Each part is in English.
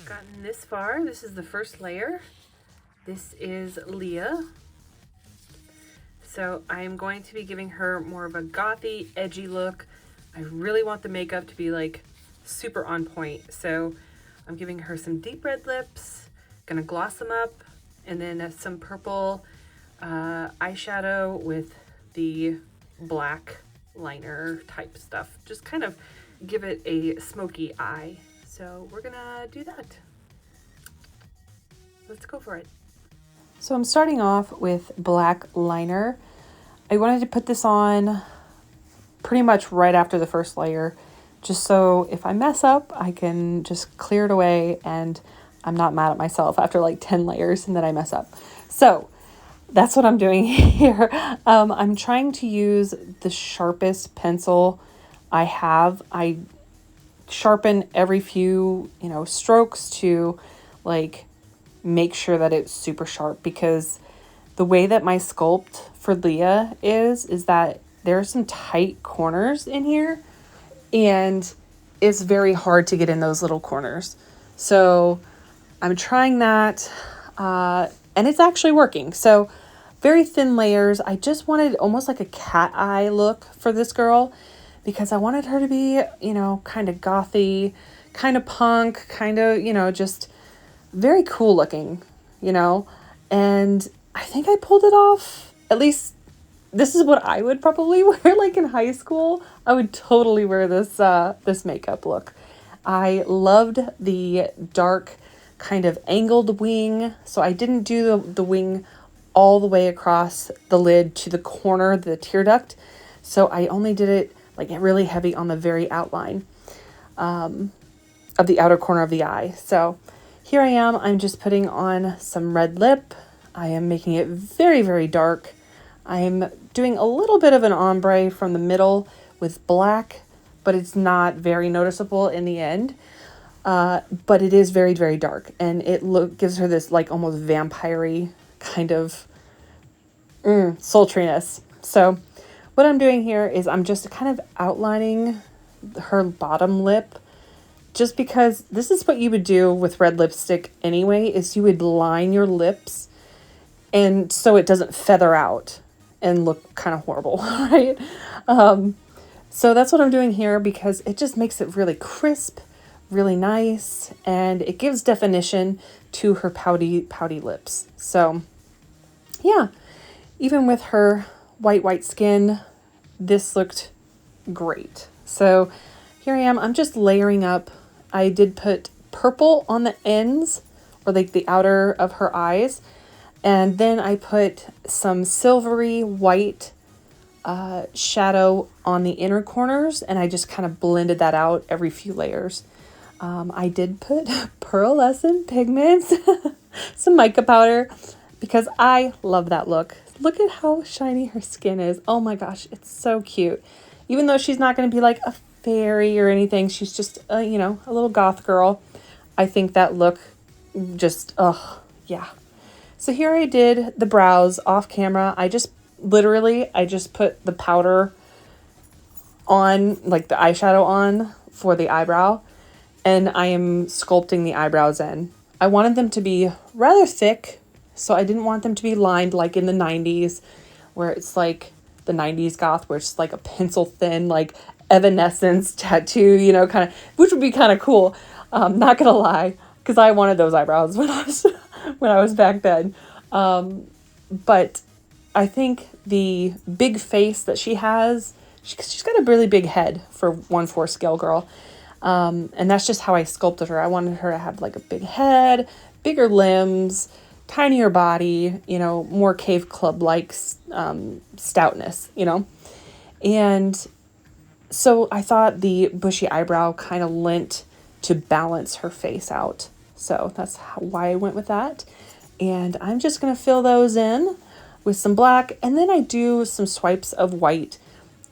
Gotten this far. This is the first layer. This is Leah. So I'm going to be giving her more of a gothy, edgy look. I really want the makeup to be like super on point. So I'm giving her some deep red lips, gonna gloss them up, and then some purple eyeshadow with the black liner type stuff. Just kind of give it a smoky eye. So we're gonna do that. Let's go for it. So I'm starting off with black liner. I wanted to put this on pretty much right after the first layer, just so if I mess up, I can just clear it away and I'm not mad at myself after like 10 layers and then I mess up. So that's what I'm doing here. I'm trying to use the sharpest pencil I have. I sharpen every few, strokes to like make sure that it's super sharp, because the way that my sculpt for Leah is that there are some tight corners in here and it's very hard to get in those little corners. So I'm trying that and it's actually working. So very thin layers. I just wanted almost like a cat eye look for this girl, because I wanted her to be, kind of gothy, kind of punk, kind of, just very cool looking, and I think I pulled it off. At least this is what I would probably wear like in high school. I would totally wear this makeup look. I loved the dark kind of angled wing. So I didn't do the wing all the way across the lid to the corner, the tear duct. So I only did it like really heavy on the very outline of the outer corner of the eye. So here I am. I'm just putting on some red lip. I am making it very, very dark. I'm doing a little bit of an ombre from the middle with black, but it's not very noticeable in the end. But it is very, very dark, and it gives her this like almost vampire-y kind of sultriness. So what I'm doing here is I'm just kind of outlining her bottom lip, just because this is what you would do with red lipstick anyway, is you would line your lips and so it doesn't feather out and look kind of horrible, right? So that's what I'm doing here, because it just makes it really crisp, really nice, and it gives definition to her pouty lips. So yeah, even with her white skin, this looked great. So here I am. I'm just layering up. I did put purple on the ends, or like the outer of her eyes, and then I put some silvery white shadow on the inner corners, and I just kind of blended that out every few layers. I did put pearlescent pigments, some mica powder, because I love that look. Look at how shiny her skin is. Oh my gosh, it's so cute. Even though she's not going to be like a fairy or anything, she's just, a little goth girl. I think that look just, yeah. So here I did the brows off camera. I just put the powder on, like the eyeshadow on for the eyebrow, and I am sculpting the eyebrows in. I wanted them to be rather thick, so I didn't want them to be lined like in the 90s, where it's like the 90s goth, where it's like a pencil thin, like Evanescence tattoo, kind of, which would be kind of cool. Not gonna lie, because I wanted those eyebrows when I was back then. But I think the big face that she has, she's got a really big head for 1/4 scale girl. And that's just how I sculpted her. I wanted her to have like a big head, bigger limbs, tinier body, more cave club-like stoutness, And so I thought the bushy eyebrow kind of lent to balance her face out. So that's why I went with that. And I'm just going to fill those in with some black. And then I do some swipes of white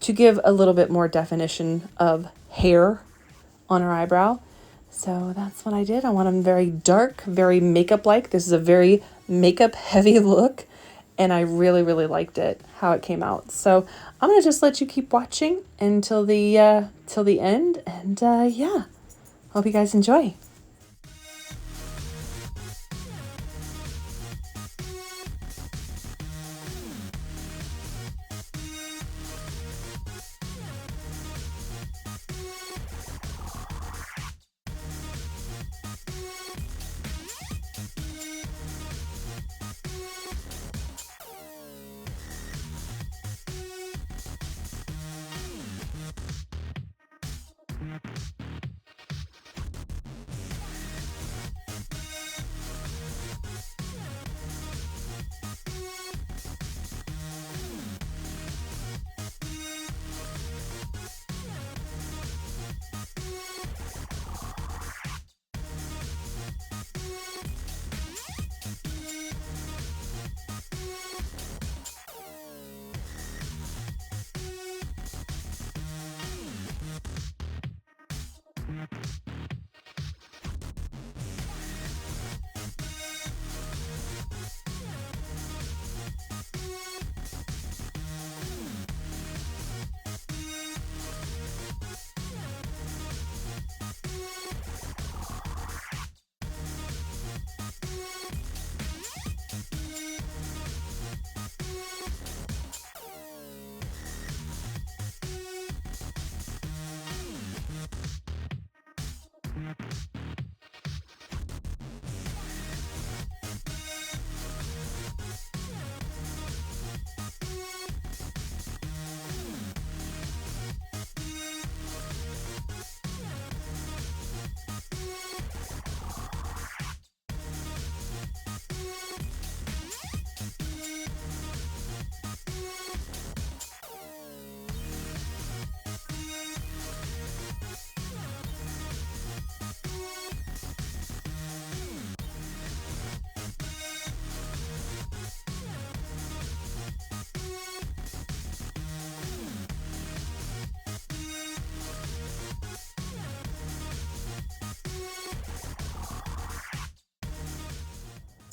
to give a little bit more definition of hair on her eyebrow. So that's what I did. I want them very dark, very makeup-like. This is a very makeup-heavy look, and I really, really liked it, how it came out. So I'm going to just let you keep watching until the end, and yeah, hope you guys enjoy.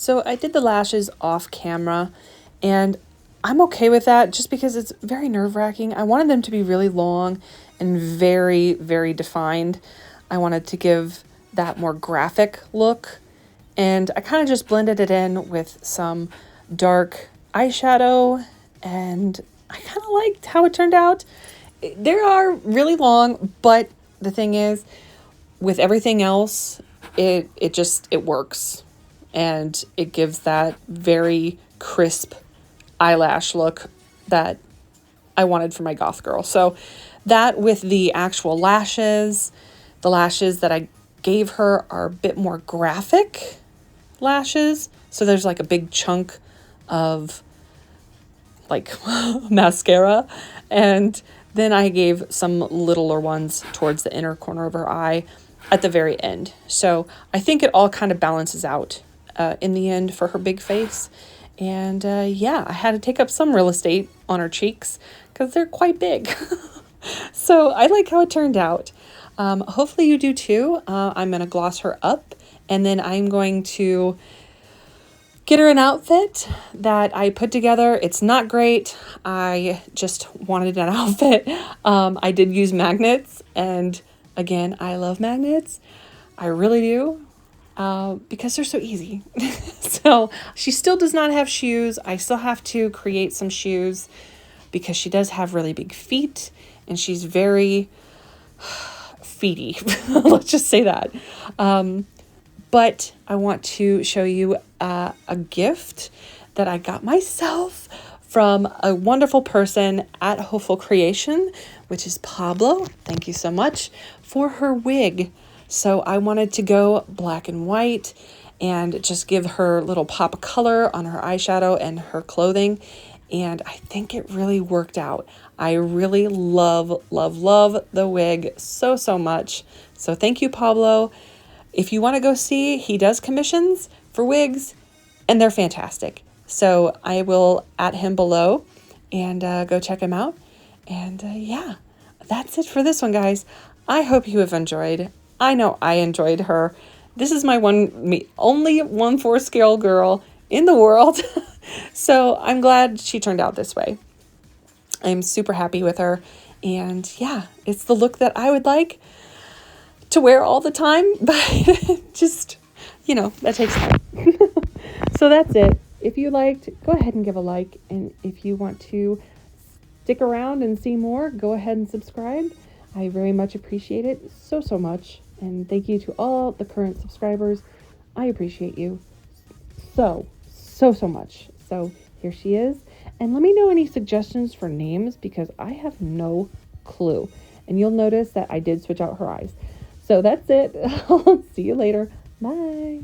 So I did the lashes off camera, and I'm okay with that just because it's very nerve-wracking. I wanted them to be really long and very, very defined. I wanted to give that more graphic look, and I kind of just blended it in with some dark eyeshadow, and I kind of liked how it turned out. They are really long, but the thing is, with everything else, it works. And it gives that very crisp eyelash look that I wanted for my goth girl. So that with the actual lashes, the lashes that I gave her are a bit more graphic lashes. So there's like a big chunk of like mascara. And then I gave some littler ones towards the inner corner of her eye at the very end. So I think it all kind of balances out in the end for her big face. And yeah, I had to take up some real estate on her cheeks because they're quite big. So I like how it turned out. Hopefully you do too. I'm going to gloss her up, and then I'm going to get her an outfit that I put together. It's not great. I just wanted an outfit. I did use magnets, and again, I love magnets. I really do. Because they're so easy. So she still does not have shoes. I still have to create some shoes because she does have really big feet and she's very feety. Let's just say that. But I want to show you a gift that I got myself from a wonderful person at Hopeful Creation, which is Pablo. Thank you so much for her wig. So I wanted to go black and white and just give her a little pop of color on her eyeshadow and her clothing. And I think it really worked out. I really love, love, love the wig so, so much. So thank you, Pablo. If you want to go see, he does commissions for wigs and they're fantastic. So I will at him below and go check him out. And yeah, that's it for this one, guys. I hope you have enjoyed. I know I enjoyed her. This is my only 1/4 scale girl in the world. So I'm glad she turned out this way. I'm super happy with her. And yeah, it's the look that I would like to wear all the time. But just, that takes time. So that's it. If you liked, go ahead and give a like. And if you want to stick around and see more, go ahead and subscribe. I very much appreciate it so, so much. And thank you to all the current subscribers. I appreciate you so, so, so much. So here she is. And let me know any suggestions for names because I have no clue. And you'll notice that I did switch out her eyes. So that's it. I'll see you later. Bye.